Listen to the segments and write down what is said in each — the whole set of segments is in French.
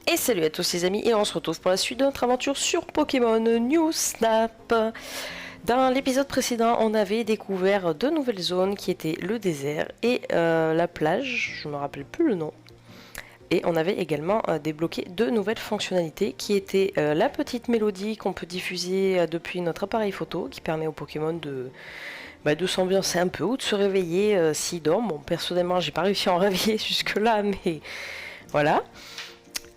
Et salut à tous les amis, et on se retrouve pour la suite de notre aventure sur Pokémon New Snap. Dans l'épisode précédent, on avait découvert deux nouvelles zones qui étaient le désert et la plage, je me rappelle plus le nom. Et on avait également débloqué deux nouvelles fonctionnalités qui étaient la petite mélodie qu'on peut diffuser depuis notre appareil photo qui permet aux Pokémon de s'ambiancer un peu ou de se réveiller s'ils dorment. Bon, personnellement, j'ai pas réussi à en réveiller jusque là, mais voilà.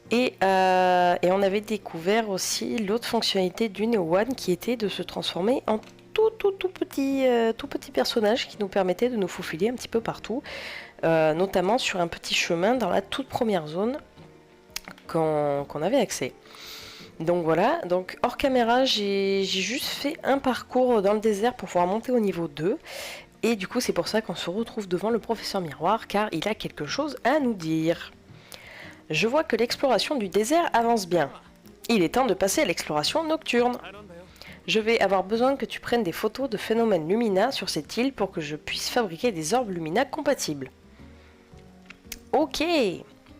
Et on avait découvert aussi l'autre fonctionnalité du Neo One qui était de se transformer en tout petit personnage qui nous permettait de nous faufiler un petit peu partout, notamment sur un petit chemin dans la toute première zone qu'on avait accès. Donc voilà, donc hors caméra, j'ai juste fait un parcours dans le désert pour pouvoir monter au niveau 2. Et du coup, c'est pour ça qu'on se retrouve devant le professeur Miroir, car il a quelque chose à nous dire. Je vois que l'exploration du désert avance bien. Il est temps de passer à l'exploration nocturne. Je vais avoir besoin que tu prennes des photos de phénomènes Lumina sur cette île pour que je puisse fabriquer des orbes Lumina compatibles. Ok,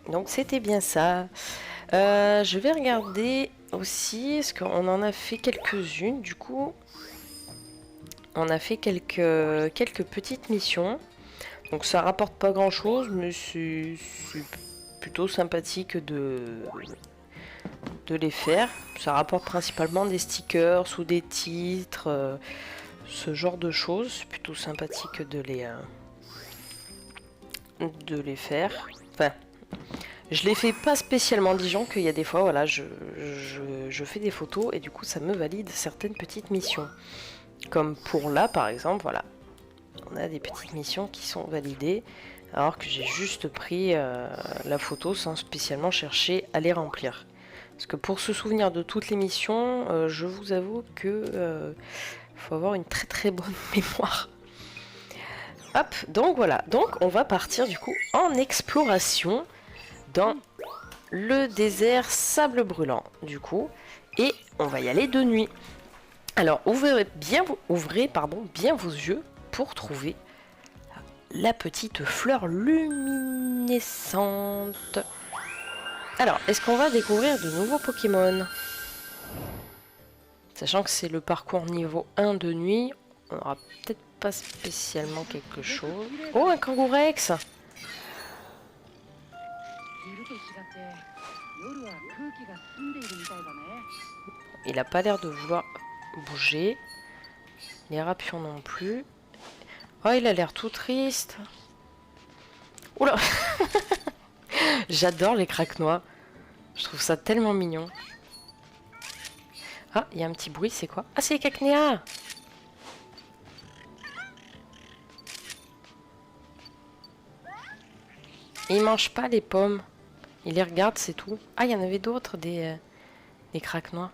donc c'était bien ça. Je vais regarder aussi, est-ce qu'on en a fait quelques-unes du coup. On a fait quelques petites missions. Donc ça rapporte pas grand-chose, mais c'est plutôt sympathique de les faire. Ça rapporte principalement des stickers ou des titres, ce genre de choses. C'est plutôt sympathique de les faire. Enfin, je les fais pas spécialement, disons qu'il y a des fois, voilà, je fais des photos et du coup ça me valide certaines petites missions. Comme pour là par exemple, voilà. On a des petites missions qui sont validées. Alors que j'ai juste pris la photo sans spécialement chercher à les remplir. Parce que pour se souvenir de toutes les missions, je vous avoue que faut avoir une très bonne mémoire. Hop, donc voilà. Donc on va partir du coup en exploration dans le désert sable brûlant du coup. Et on va y aller de nuit. Alors ouvrez bien vos yeux pour trouver la petite fleur luminescente. Alors, est-ce qu'on va découvrir de nouveaux Pokémon? Sachant que c'est le parcours niveau 1 de nuit, on n'aura peut-être pas spécialement quelque chose. Oh, un Kangourex! Il a pas l'air de vouloir bouger. Les Rapions non plus. Oh, il a l'air tout triste. Oula. J'adore les Craquenois. Je trouve ça tellement mignon. Ah, il y a un petit bruit, c'est quoi? Ah, c'est les Cacnea! Ils mangent pas les pommes. Ils les regardent, c'est tout. Ah, il y en avait d'autres, des Craquenois.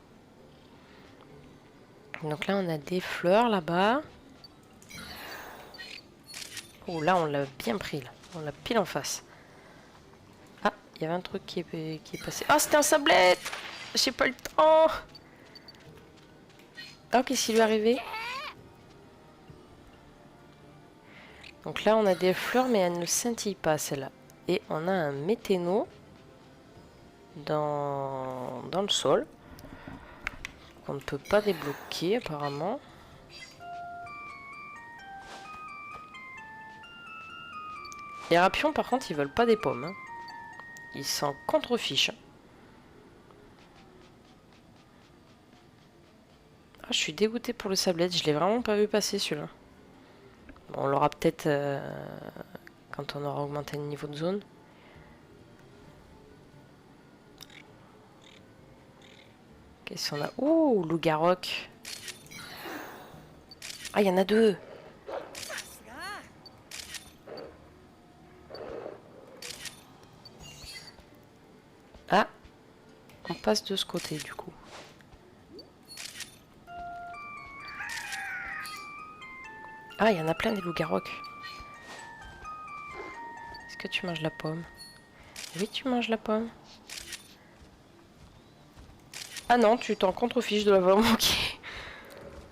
Donc là, on a des fleurs là-bas. Oh, là, on l'a bien pris, là. On l'a pile en face. Ah, il y avait un truc qui est passé. Ah, c'était un sablette! J'ai pas le temps! Ah, qu'est-ce qui lui est arrivé? Donc là, on a des fleurs, mais elles ne scintillent pas, celle-là. Et on a un météno dans le sol. Qu'on ne peut pas débloquer, apparemment. Les Rapions, par contre, ils veulent pas des pommes. Hein. Ils s'en contrefichent. Ah, je suis dégoûtée pour le sablette. Je l'ai vraiment pas vu passer, celui-là. Bon, on l'aura peut-être quand on aura augmenté le niveau de zone. Qu'est-ce qu'on a? Ouh, loup-garroc. Ah, il y en a deux. Ah, on passe de ce côté du coup. Ah, il y en a plein des loups-garrocs. Est-ce que tu manges la pomme? Oui, tu manges la pomme. Ah non, tu t'en contrefiches de la pomme, ok.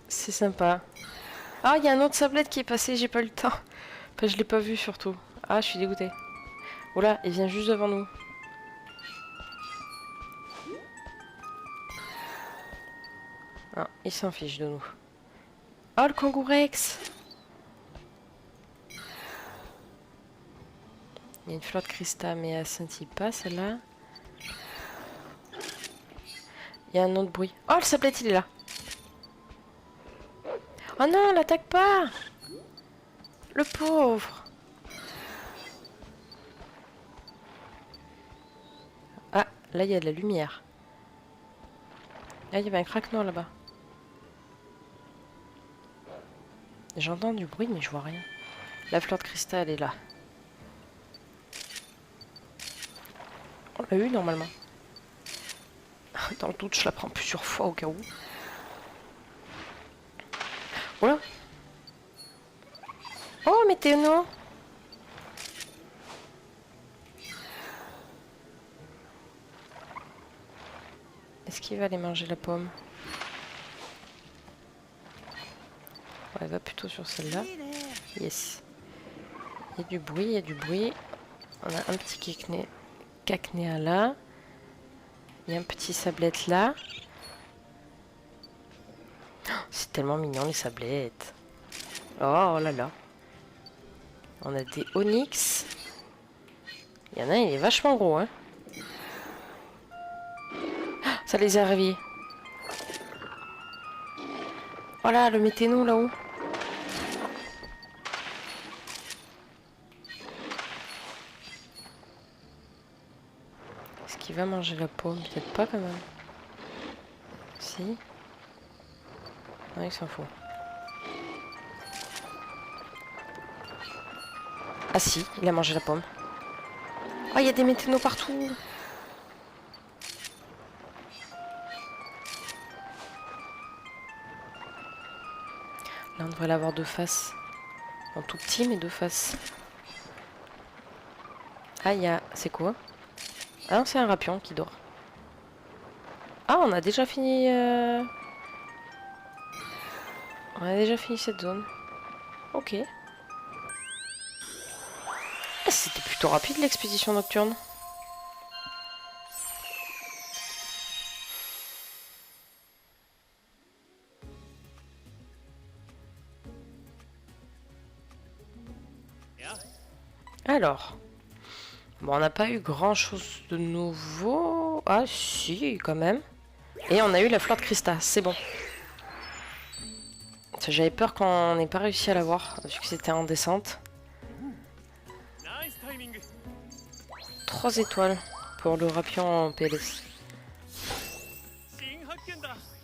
C'est sympa. Ah, il y a un autre sablette qui est passé, j'ai pas eu le temps. Enfin, je l'ai pas vu surtout. Ah, je suis dégoûtée. Oula, il vient juste devant nous. Ah, il s'en fiche de nous. Oh, le kangourex! Il y a une fleur de cristal, mais elle scintille pas celle-là. Il y a un autre bruit. Oh, le sablette, il est là. Oh non, l'attaque pas! Le pauvre! Ah, là, il y a de la lumière. Là, il y avait un crack noir là-bas. J'entends du bruit, mais je vois rien. La fleur de cristal, elle est là. On l'a eu normalement. Dans le doute, je la prends plusieurs fois au cas où. Oula! Oh, météo! Est-ce qu'il va aller manger la pomme? Ouais, va plutôt sur celle-là. Yes. Il y a du bruit, il y a du bruit. On a un petit cacnéa là. Il y a un petit sablette là. Oh, c'est tellement mignon les sablettes. Oh là là. On a des onyx. Il y en a un, il est vachement gros, hein. Ça les a réveillés. Voilà, le météno là-haut. Est-ce qu'il va manger la pomme? Peut-être pas quand même. Si. Non, il s'en fout. Ah si, il a mangé la pomme. Oh, il y a des méténos partout. Là, on devrait l'avoir de face. En tout petit, mais de face. Ah, il y a... C'est quoi? Ah non, c'est un rapion qui dort. Ah, on a déjà fini... On a déjà fini cette zone. Ok. Ah, c'était plutôt rapide l'expédition nocturne. Alors. Bon, on n'a pas eu grand chose de nouveau. Ah si, quand même. Et on a eu la fleur de cristal, c'est bon. J'avais peur qu'on n'ait pas réussi à l'avoir, vu que c'était en descente. 3 étoiles pour le rapion en PLS.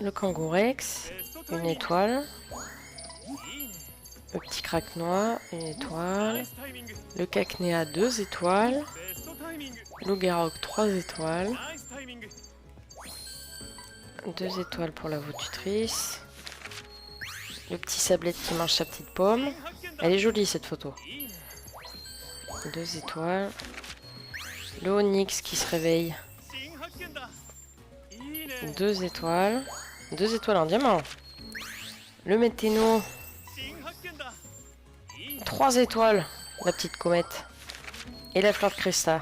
Le kangourex, 1 étoile. Le petit crack noir, 1 étoile. Le cacnéa, 2 étoiles. Le garroc, 3 étoiles. 2 étoiles pour la votutrice. Le petit sablette qui mange sa petite pomme. Elle est jolie cette photo. 2 étoiles. Le onyx qui se réveille. 2 étoiles. 2 étoiles en diamant. Le météno. 3 étoiles. La petite comète. Et la fleur de cristal.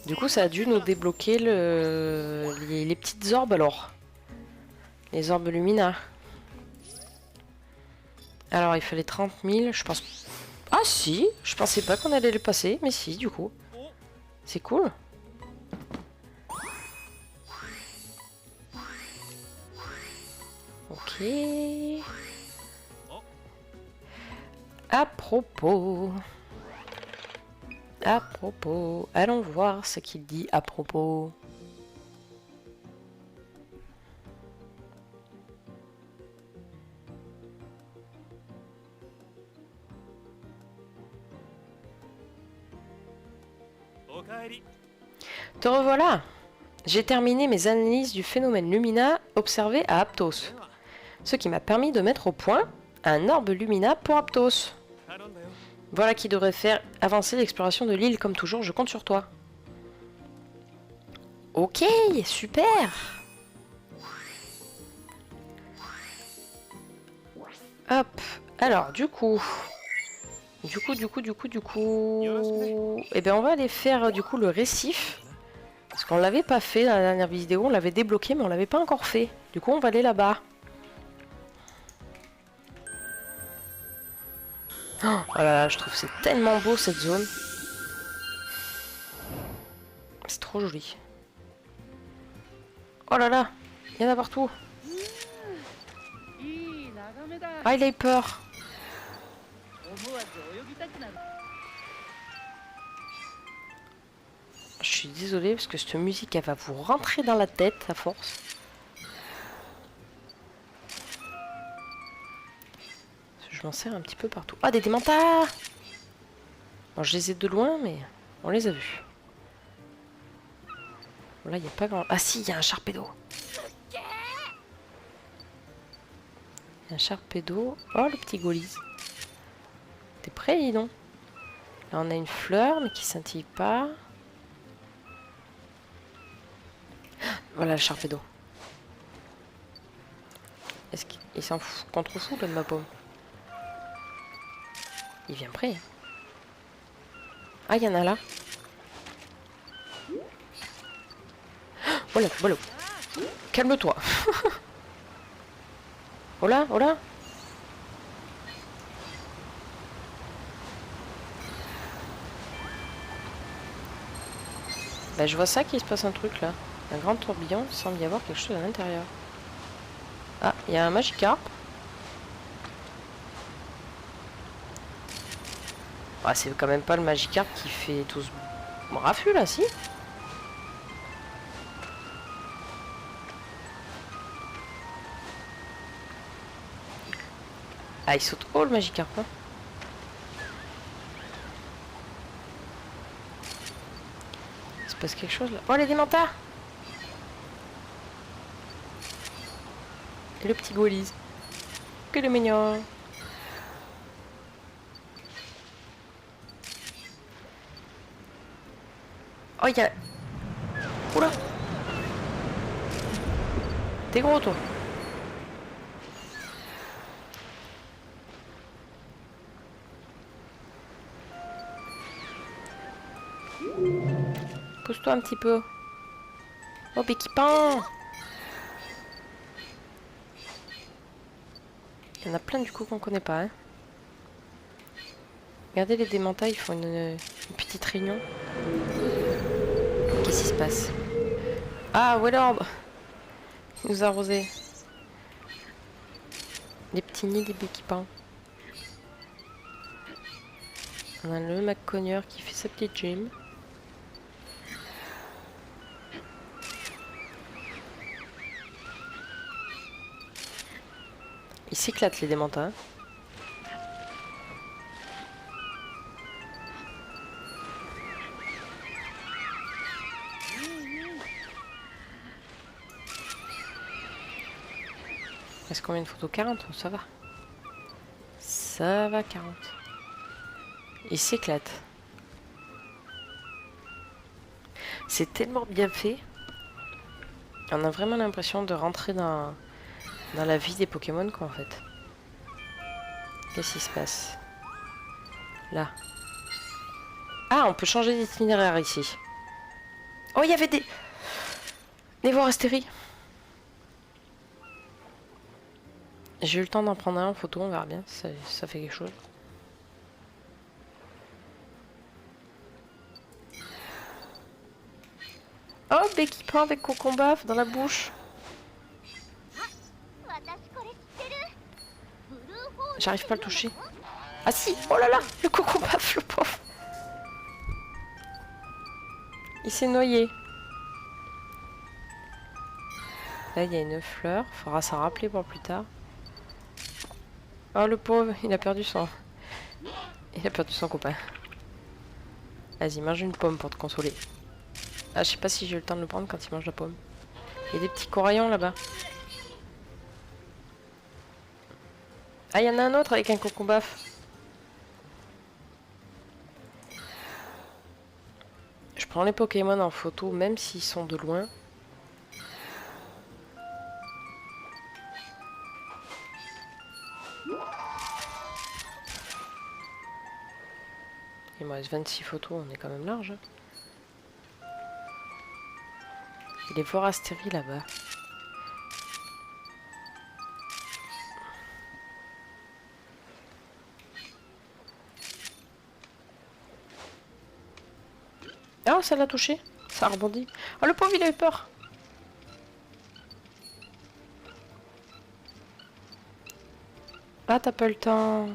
Du coup, ça a dû nous débloquer les petites orbes alors. Les orbes Lumina. Alors, il fallait 30 000, je pense... Ah si, je pensais pas qu'on allait les passer, mais si, du coup. C'est cool. Ok. À propos... À propos... Allons voir ce qu'il dit à propos. Te revoilà! J'ai terminé mes analyses du phénomène Lumina observé à Aptos, ce qui m'a permis de mettre au point un orbe Lumina pour Aptos. Voilà qui devrait faire avancer l'exploration de l'île comme toujours, je compte sur toi. Ok, super! Hop, alors du coup... Eh ben on va aller faire du coup le récif. Parce qu'on l'avait pas fait dans la dernière vidéo, on l'avait débloqué, mais on l'avait pas encore fait. Du coup, on va aller là-bas. Oh là là, je trouve que c'est tellement beau cette zone. C'est trop joli. Oh là là, il y en a partout. Ah, il a eu peur. Je suis désolée parce que cette musique, elle va vous rentrer dans la tête à force. Je m'en sers un petit peu partout. Ah, des démentards! Bon, je les ai de loin, mais on les a vus. Bon, là, il n'y a pas grand... Ah si, il y a un Sharpedo. Il y a un Sharpedo. Oh, le petit Golis. T'es prêt, dis donc? Là, on a une fleur, mais qui scintille pas. Voilà le Sharpedo. Est-ce qu'il s'en fout contre fou de ma pomme? Il vient près. Ah, il y en a là. Voilà, voilà. Calme-toi. Oh là, oh là. Bah, je vois ça qu'il se passe un truc là. Un grand tourbillon, il semble y avoir quelque chose à l'intérieur. Ah, il y a un Magikarp. Ah, c'est quand même pas le Magikarp qui fait tout ce raffut là, si? Ah, il saute haut le Magikarp, hein. Il se passe quelque chose là. Oh, les démentards! Et le petit Golis. Que le mignon! Oh, il y a... Oula! T'es gros, toi! Pousse-toi un petit peu. Oh, Béquipan! Il y en a plein du coup qu'on connaît pas, hein. Regardez les démentats, ils font une petite réunion. Qu'est-ce qui se passe? Ah, Wellorb! Il nous a arrosé. Des petits nids, des Béquipans. On a le McConneur qui fait sa petite gym. Ils s'éclatent les démentats. Est-ce qu'on met une photo 40? Ça va. Ça va 40. Ils s'éclatent. C'est tellement bien fait. On a vraiment l'impression de rentrer dans la vie des Pokémon, quoi, en fait. Qu'est-ce qui se passe? Là. Ah, on peut changer d'itinéraire ici. Oh, il y avait des... Névoir Astérie. J'ai eu le temps d'en prendre un en photo, on verra bien si ça fait quelque chose. Oh, Béquipan avec Cocombaf dans la bouche. J'arrive pas à le toucher. Ah si, oh là là, le Cocombaf, le pauvre. Il s'est noyé. Là, il y a une fleur, faudra s'en rappeler pour plus tard. Oh, le pauvre, il a perdu son... Il a perdu son copain. Vas-y, mange une pomme pour te consoler. Ah, je sais pas si j'ai eu le temps de le prendre quand il mange la pomme. Il y a des petits coraillons là-bas. Ah, il y en a un autre avec un Cocombaf. Je prends les Pokémon en photo, même s'ils sont de loin. Il me reste 26 photos, on est quand même large. Il est foresterie là-bas. Ah, ça l'a touché. Ça a rebondi. Oh, le pauvre, il a eu peur. Ah, t'as pas le temps.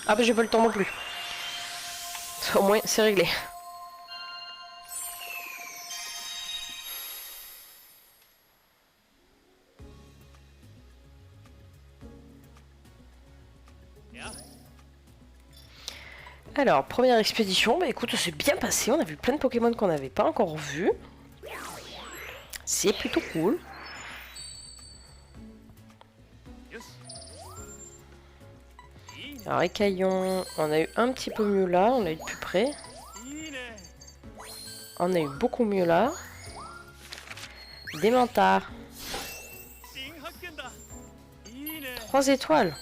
Ah, bah j'ai pas le temps non plus. Au moins, c'est réglé. Alors, première expédition, bah écoute, c'est bien passé, on a vu plein de Pokémon qu'on n'avait pas encore vus. C'est plutôt cool. Alors, écaillon, on a eu un petit peu mieux là, on a eu de plus près. On a eu beaucoup mieux là. Des mantards. 3 étoiles.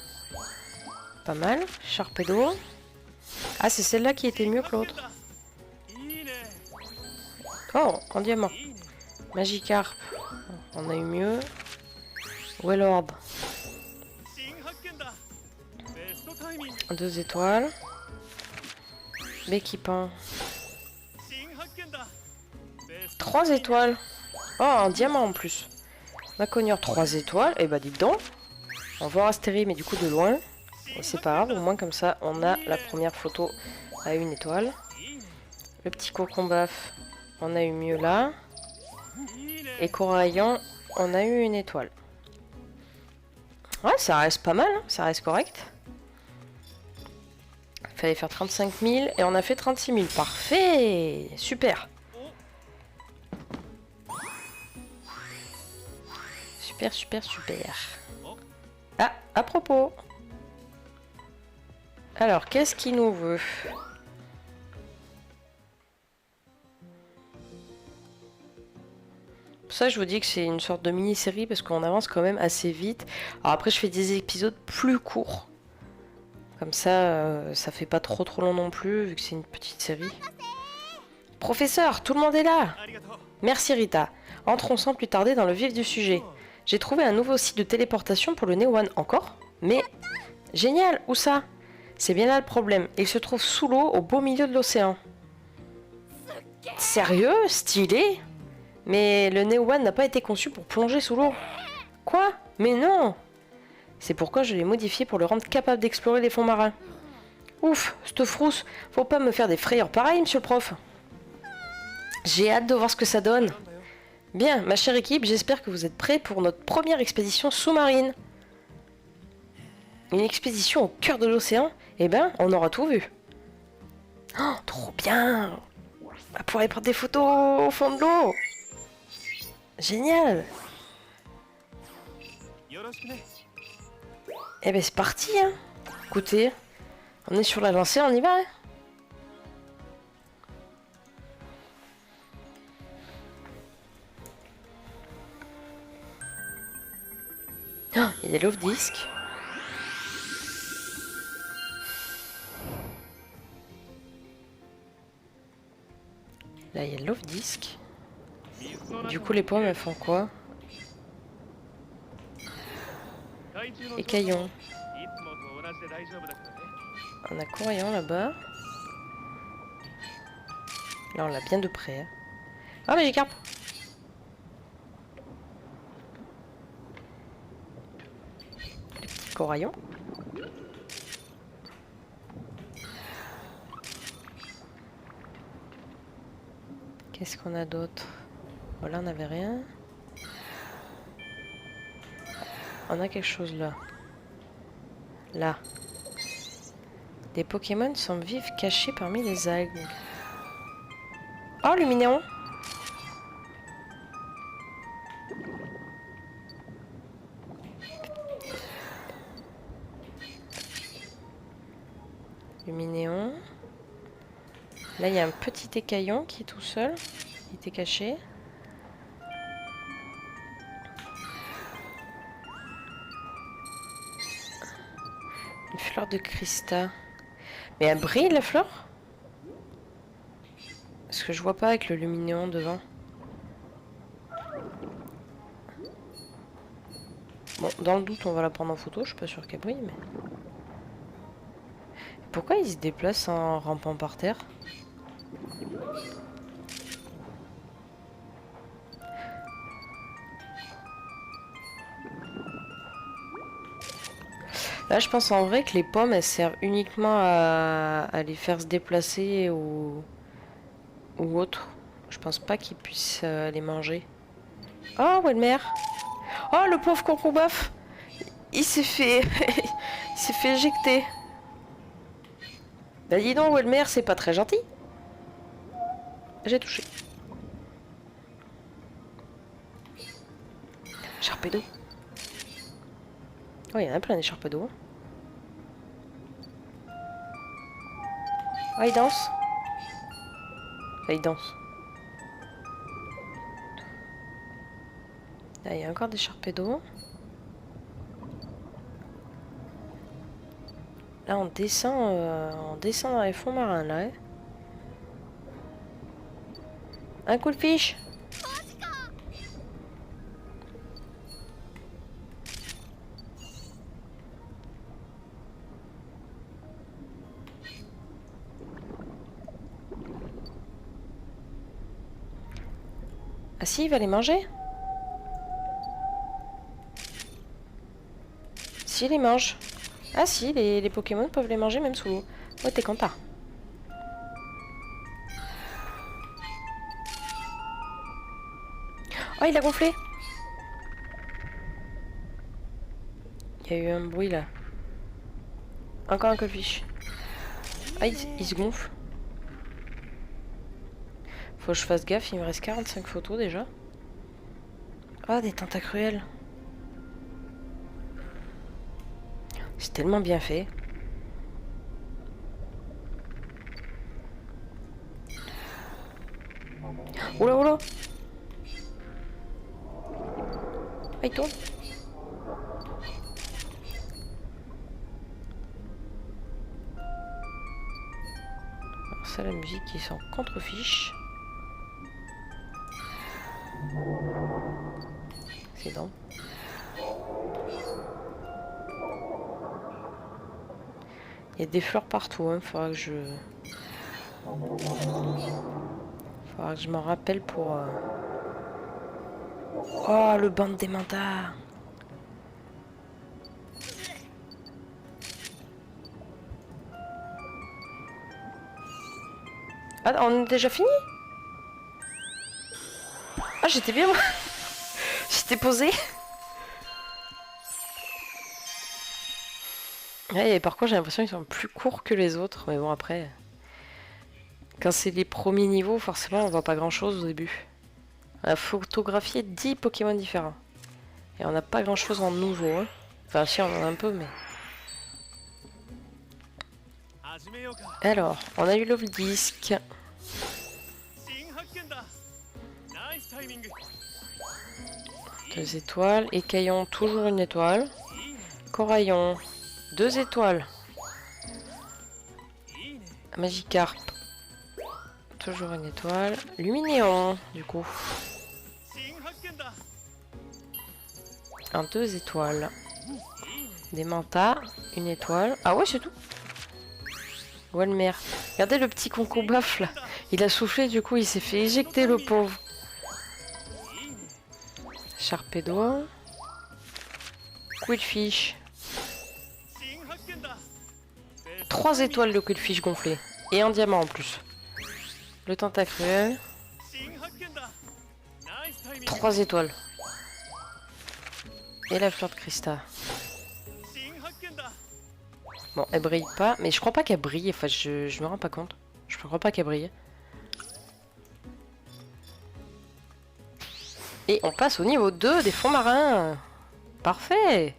Pas mal. Sharpedo. Ah, c'est celle-là qui était mieux que l'autre. Oh, en diamant. Magikarp. On a eu mieux. Wellord. 2 étoiles. Béquipan. 3 étoiles. Oh, un diamant en plus. Macogneur 3 étoiles. Et bah dites donc. On va Astérie, mais du coup de loin. Et c'est pas grave, au moins comme ça on a la première photo à 1 étoile. Le petit Cocombaf, on a eu mieux là. Et Coraillon, on a eu 1 étoile. Ouais, ça reste pas mal, hein, ça reste correct. Il fallait faire 35 000 et on a fait 36 000. Parfait, super. Super, super, super. Ah, à propos. Alors, qu'est-ce qu'il nous veut? Pour ça, je vous dis que c'est une sorte de mini-série parce qu'on avance quand même assez vite. Alors après, je fais des épisodes plus courts. Comme ça, ça fait pas trop long non plus, vu que c'est une petite série. Professeur, tout le monde est là! Merci Rita. Entrons sans plus tarder dans le vif du sujet. J'ai trouvé un nouveau site de téléportation pour le Neo One encore. Mais, génial, où ça? C'est bien là le problème. Il se trouve sous l'eau, au beau milieu de l'océan. Sérieux? Stylé? Mais le Neo One n'a pas été conçu pour plonger sous l'eau. Quoi? Mais non! C'est pourquoi je l'ai modifié pour le rendre capable d'explorer les fonds marins. Ouf, cette frousse, faut pas me faire des frayeurs pareilles, monsieur le prof. J'ai hâte de voir ce que ça donne. Bien, ma chère équipe, j'espère que vous êtes prêts pour notre première expédition sous-marine. Une expédition au cœur de l'océan? Eh ben, on aura tout vu. Oh, trop bien! On va pouvoir y prendre des photos au fond de l'eau. Génial! Eh ben, c'est parti, hein! Écoutez, on est sur la lancée, on y va, hein. Oh, il y a des love disques. Là, il y a le love disc. Du coup, les pommes, elles font quoi? Écaillon. On a Coraillon là-bas. Là, on l'a bien de près. Hein. Ah, Magikarp! Les petits Coraillons. Qu'est-ce qu'on a d'autre? Voilà, on n'avait rien. On a quelque chose là. Là. Des Pokémon semblent vivre cachés parmi les algues. Oh, Luminéon! Luminéon. Là, il y a un petit écaillon qui est tout seul. Il était caché. Une fleur de Christa. Mais elle brille, la fleur? Parce que je vois pas avec le luminéon devant. Bon, dans le doute, on va la prendre en photo. Je suis pas sûr qu'elle brille, mais... Pourquoi il se déplace en rampant par terre? Là, je pense en vrai que les pommes, elles servent uniquement à les faire se déplacer ou autre. Je pense pas qu'ils puissent les manger. Oh, Welmer! Oh, le pauvre concombre! Il s'est fait... il s'est fait éjecter. Bah dis donc, Welmer, c'est pas très gentil. J'ai touché. Sharpedo. Oh, il y en a plein des Sharpedo. Oh, il danse. Enfin, il danse. Là, il y a encore des Sharpedo. Là, on descend dans les fonds marins, là. Hein. Un coup de fiche. Ah si, il va les manger. Si, il les mange. Ah si, les Pokémon peuvent les manger même sous l'eau. Oh, t'es content. Oh, il a gonflé. Il y a eu un bruit là. Encore un Goldfish. Ah, il se gonfle. Faut que je fasse gaffe, il me reste 45 photos déjà. Ah, des tentacruels. C'est tellement bien fait. Oula, oula. Ah, il tourne. Alors ça, la musique, ils s'en contrefiche. C'est bon. Il y a des fleurs partout, hein. Faudra que je m'en rappelle pour... Oh, le banc des mandas. Ah, on a déjà fini? Ah, j'étais bien, moi. J'étais posée. Ouais, et par contre, j'ai l'impression qu'ils sont plus courts que les autres. Mais bon, après... Quand c'est les premiers niveaux, forcément, on voit pas grand-chose au début. On a photographié 10 Pokémon différents. Et on n'a pas grand-chose en nouveau. Hein. Enfin, si, on en a un peu, mais... Alors, on a eu l'Overdisc. 2 étoiles. Écaillon, toujours une étoile. Coraillon, 2 étoiles. Magikarp, toujours une étoile. Luminéon, du coup. En 2 étoiles. Des mantas, une étoile. Ah ouais, c'est tout. Walmer. Regardez le petit concombre là. Il a soufflé, du coup, il s'est fait éjecter, le pauvre. Sharpedo. Quillfish. 3 étoiles de Quillfish gonflé. Et en diamant en plus. Le tentacruel. 3 étoiles. Et la fleur de cristal. Bon, elle brille pas, mais je crois pas qu'elle brille. Enfin, je me rends pas compte. Je crois pas qu'elle brille. Et on passe au niveau 2 des fonds marins. Parfait.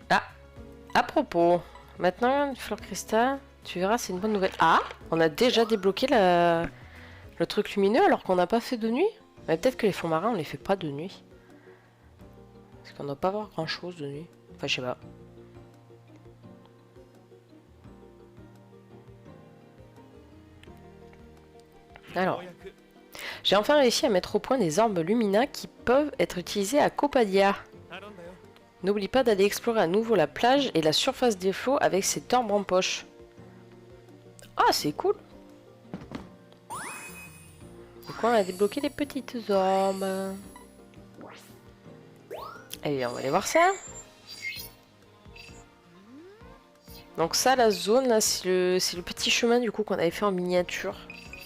Ah, à propos, maintenant, une fleur de cristal, tu verras, c'est une bonne nouvelle. Ah, on a déjà débloqué le truc lumineux alors qu'on n'a pas fait de nuit. Mais peut-être que les fonds marins, on les fait pas de nuit. Parce qu'on doit pas voir grand chose de nuit. Enfin, je sais pas. Alors, J'ai enfin réussi à mettre au point des orbes Lumina qui peuvent être utilisés à Copadia. N'oublie pas d'aller explorer à nouveau la plage et la surface des flots avec cet orbe en poche. Ah, c'est cool. Du coup, on a débloqué les petites orbes. Allez, on va aller voir ça. Donc ça, la zone, là, c'est le petit chemin du coup qu'on avait fait en miniature.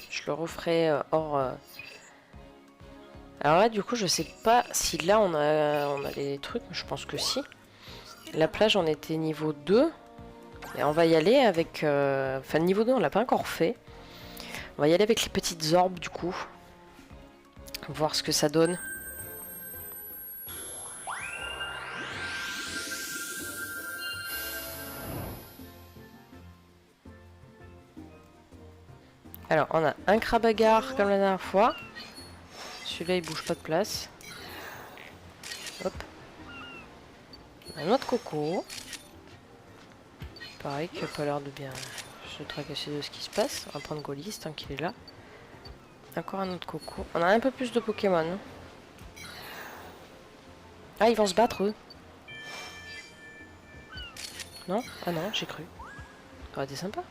Je le referai hors... Alors là, du coup, je sais pas si là, on a les trucs, mais je pense que si. La plage, on était niveau 2. Et on va y aller avec... Enfin, niveau 2, on l'a pas encore fait. On va y aller avec les petites orbes, du coup. Voir ce que ça donne. Alors, on a un crabe-agar comme la dernière fois. Celui-là, il bouge pas de place. Hop. Un autre coco. Pareil, qui a pas l'air de bien se tracasser de ce qui se passe. On va prendre Golis tant qu'il est là. Encore un autre coco. On a un peu plus de Pokémon. Ah, ils vont se battre, eux. Non? Ah non, j'ai cru. Ça aurait été sympa.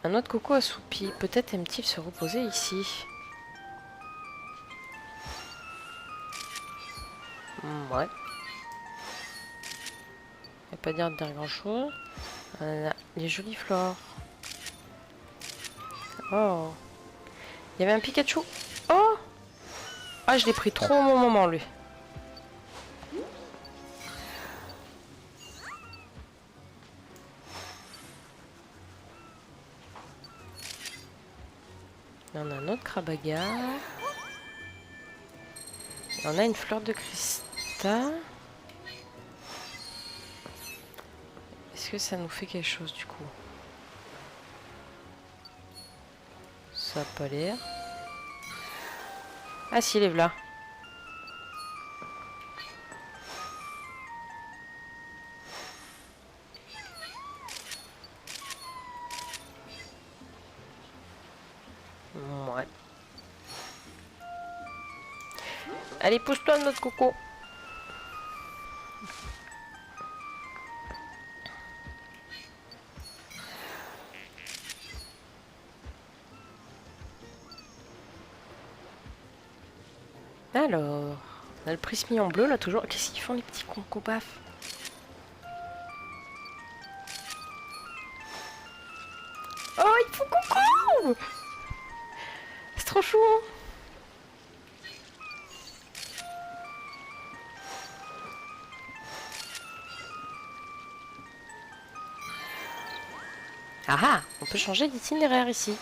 Un autre coco assoupi. Peut-être aime-t-il se reposer ici. Ouais. Il n'y a pas dire grand chose. On a des jolies fleurs. Oh. Il y avait un Pikachu. Oh. Ah, je l'ai pris trop au bon moment, lui. Et on a un autre crabaga. Et on a une fleur de cristal. Est-ce que ça nous fait quelque chose du coup? Ça a pas l'air. Ah si, il est là. Ouais. Allez, pousse-toi notre coco. Alors, on a le prismillon bleu là toujours. Qu'est-ce qu'ils font les petits concos paf? Oh, ils font coucou! C'est trop chou, hein. Ah ah, on peut changer d'itinéraire ici.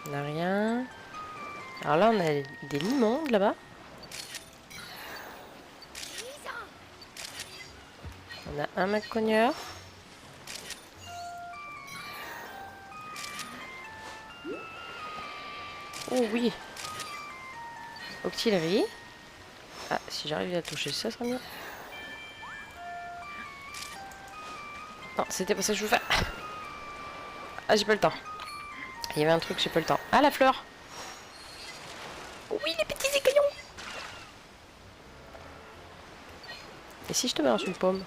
On n'a rien. Alors là, on a des limons là-bas. On a un macogneur. Oh oui. Octillerie. Ah, si j'arrive à toucher ça, ça sera mieux. Non, c'était pas ça que je veux faire. Ah, j'ai pas le temps. Il y avait un truc, j'ai pas le temps. Ah, la fleur. Oui, les petits écaillons. Et si je te balance une pomme?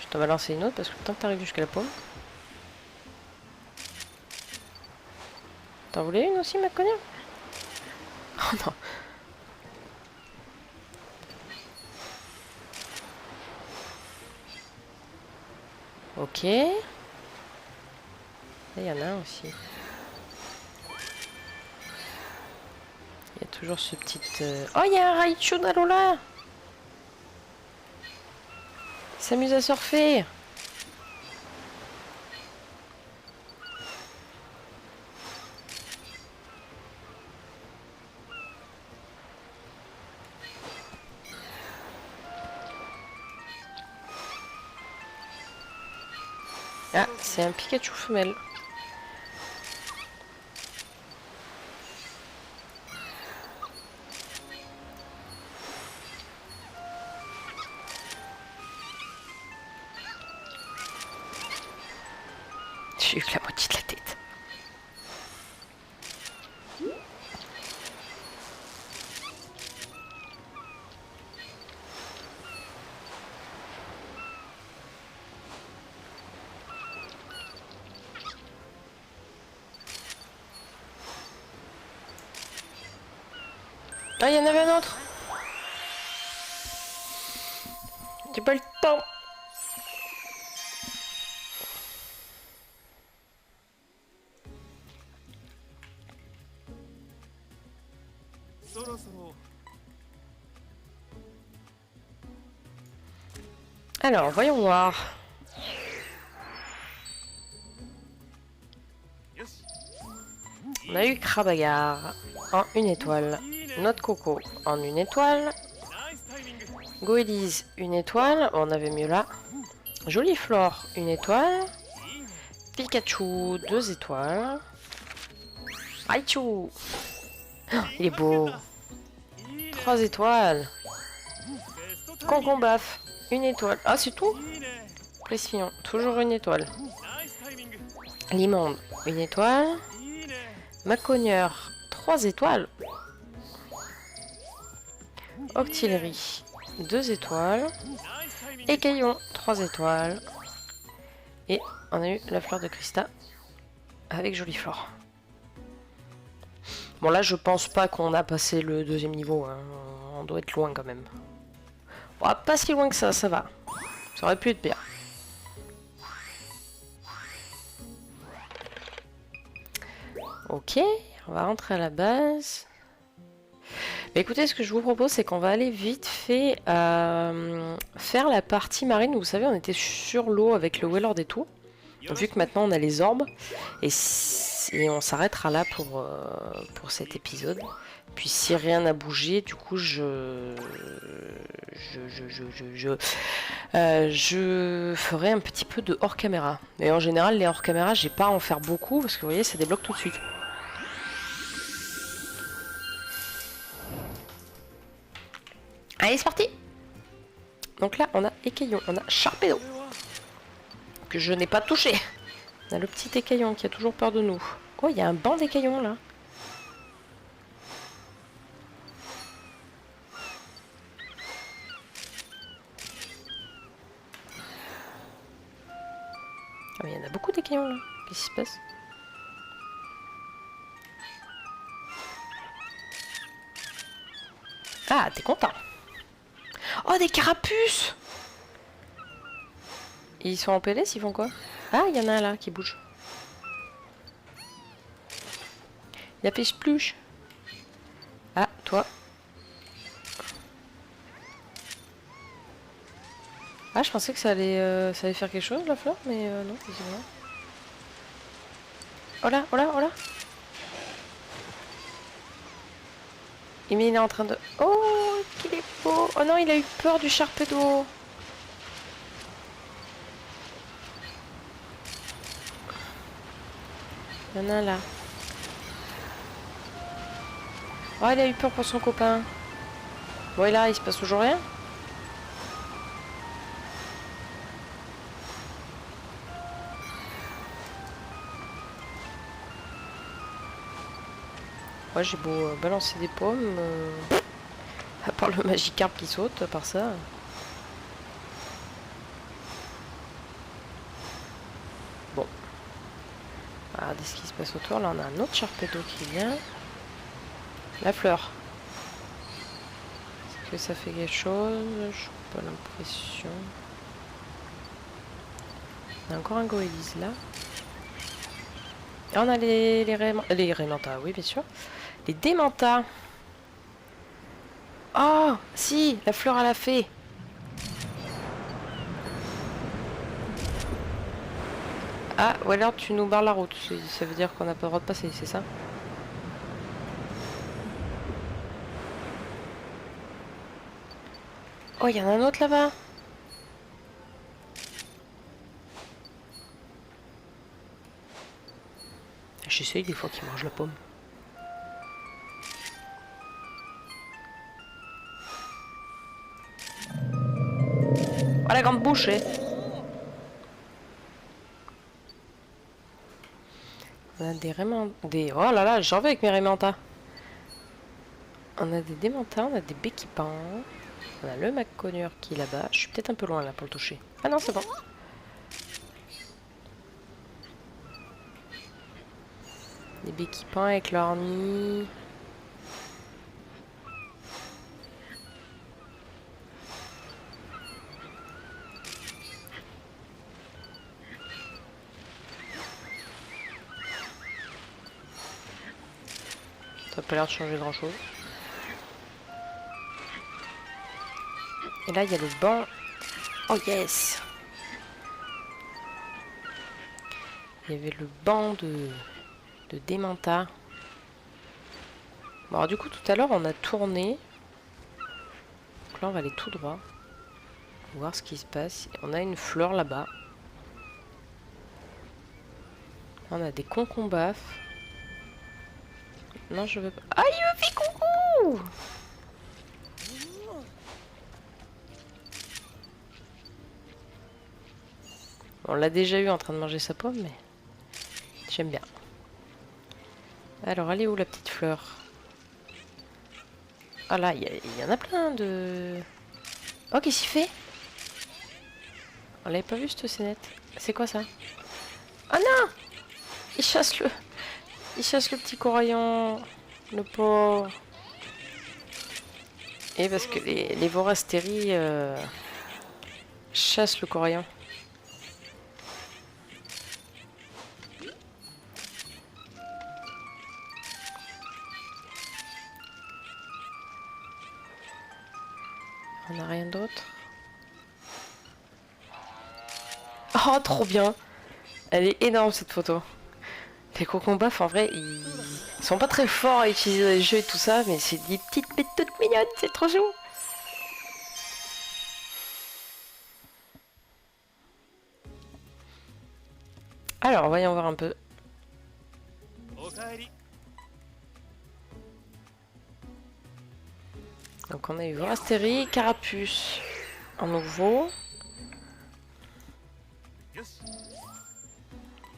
Je te balancer une autre parce que tant que t'arrives jusqu'à la pomme. T'en voulais une aussi, ma conne? Oh non. Ok. Là, il y en a un aussi. Il y a toujours ce petit... Oh, il y a un Raichu d'Alola. Il s'amuse à surfer. Ah, c'est un Pikachu femelle. Ah, il y en avait un autre. J'ai pas le temps. Alors, voyons voir. On a eu Krabagar en une étoile. Notre Coco en une étoile. Goélise, une étoile. On avait mieux là. Jolie Flore, une étoile. Pikachu, 2 étoiles. Raichu. Oh, il est beau. 3 étoiles. Concombaf, une étoile. Ah, c'est tout. Pressillon, toujours une étoile. Limonde, une étoile. Macogneur, 3 étoiles. Octillerie, 2 étoiles. Écaillon, 3 étoiles. Et on a eu la fleur de Christa avec Jolie Flore. Bon, là, je pense pas qu'on a passé le 2e niveau. Hein. On doit être loin quand même. Bon, pas si loin que ça va. Ça aurait pu être pire. Ok, on va rentrer à la base. Mais écoutez, ce que je vous propose, c'est qu'on va aller vite fait faire la partie marine. Vous savez, on était sur l'eau avec le Wellord et tout. Vu que maintenant on a les orbes. Et on s'arrêtera là pour cet épisode. Puis si rien n'a bougé, du coup je ferai un petit peu de hors caméra. Et en général les hors caméra, j'ai pas à en faire beaucoup parce que vous voyez, ça débloque tout de suite. Allez, c'est parti. Donc là, on a Écaillon, on a Sharpedo, que je n'ai pas touché. On a le petit Écaillon qui a toujours peur de nous. Oh, il y a un banc d'Écaillon là. Ah, mais il y en a beaucoup d'Écaillons là. Qu'est-ce qui se passe? Ah, t'es content. Oh, des carapuces. Ils sont en PLS, ils font quoi? Ah, il y en a un là qui bouge. Il a fait spluche. Ah, toi. Ah, je pensais que ça allait faire quelque chose, la fleur, mais non, visiblement. Oh là, oh là, oh là. Mais il est en train de... Oh, qu'il est beau. Oh non, il a eu peur du Sharpedo. Il y en a un là. Oh, il a eu peur pour son copain. Bon, et là, il se passe toujours rien. Ouais, j'ai beau balancer des pommes. À part le Magikarp qui saute, à part ça. Bon. Regardez ce qui se passe autour. Là, on a un autre Sharpedo qui vient. La fleur. Est-ce que ça fait quelque chose? Je n'ai pas l'impression. On a encore un Goélise là. Et on a les Raimanta, oui, bien sûr. Les Démenta. Oh, si, la fleur à la fée. Ah, ou alors tu nous barres la route. Ça veut dire qu'on n'a pas le droit de passer, c'est ça? Oh, il y en a un autre là-bas. J'essaye des fois qu'il mange la pomme. Oh, la grande bouche, eh. On a des Raimanta. Oh là là, j'en vais avec mes Raimanta. On a des Démenta, on a des Béquipans. On a le Macogneur qui est là-bas. Je suis peut-être un peu loin là pour le toucher. Ah non, c'est bon. Des Béquipans avec leur nid. pas l'air de changer grand chose. Et là il y a le banc. Oh yes! Il y avait le banc de Démenta. Bon alors du coup tout à l'heure on a tourné. Donc là on va aller tout droit. Voir ce qui se passe. On a une fleur là-bas. On a des concombafs. Non je veux pas. Ah il me fait coucou! On l'a déjà eu en train de manger sa pomme mais j'aime bien. Alors elle est où la petite fleur? Ah là il y en a plein de... Oh qu'est-ce qu'il fait? On l'avait pas vu cette scénette. C'est quoi ça? Oh non! Il chasse le petit coraillon. Le pauvre. Et parce que les vorastéries chassent le coraillon. On n'a rien d'autre. Oh trop bien! Elle est énorme cette photo. Les cocombafs en vrai ils sont pas très forts à utiliser dans les jeux et tout ça, mais c'est des petites bêtes toutes mignonnes, c'est trop chou. Alors voyons voir un peu. Donc on a eu Vorastérie, Carapuce en nouveau.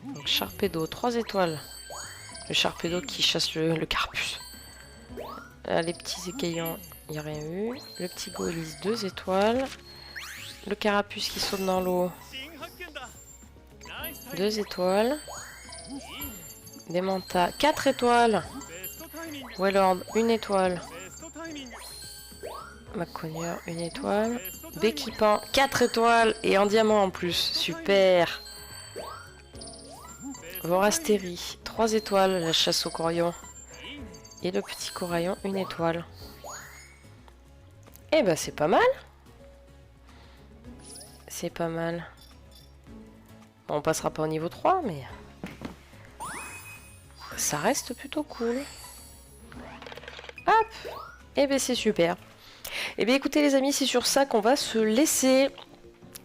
Donc Sharpedo, 3 étoiles. Le Sharpedo qui chasse le Carapuce. Les petits écaillons, il n'y a rien eu. Le petit Golis, 2 étoiles. Le Carapuce qui saute dans l'eau, 2 étoiles. Démenta, 4 étoiles. Wellord, 1 étoile. Maconier, 1 étoile. Béquipan, 4 étoiles. Et en diamant en plus. Super. Vorastérie, 3 étoiles. La chasse au coraillon. Et le petit coraillon, 1 étoile. Eh ben c'est pas mal. C'est pas mal. Bon, on passera pas au niveau 3, mais... ça reste plutôt cool. Hop! Et ben c'est super. Et bien écoutez les amis, c'est sur ça qu'on va se laisser.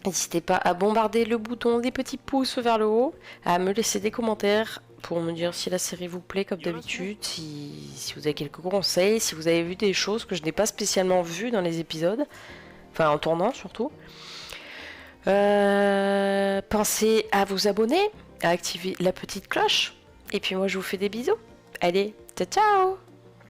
N'hésitez pas à bombarder le bouton des petits pouces vers le haut, à me laisser des commentaires pour me dire si la série vous plaît comme d'habitude, si vous avez quelques conseils, si vous avez vu des choses que je n'ai pas spécialement vues dans les épisodes, enfin en tournant surtout. Pensez à vous abonner, à activer la petite cloche, et puis moi je vous fais des bisous. Allez, ciao ciao!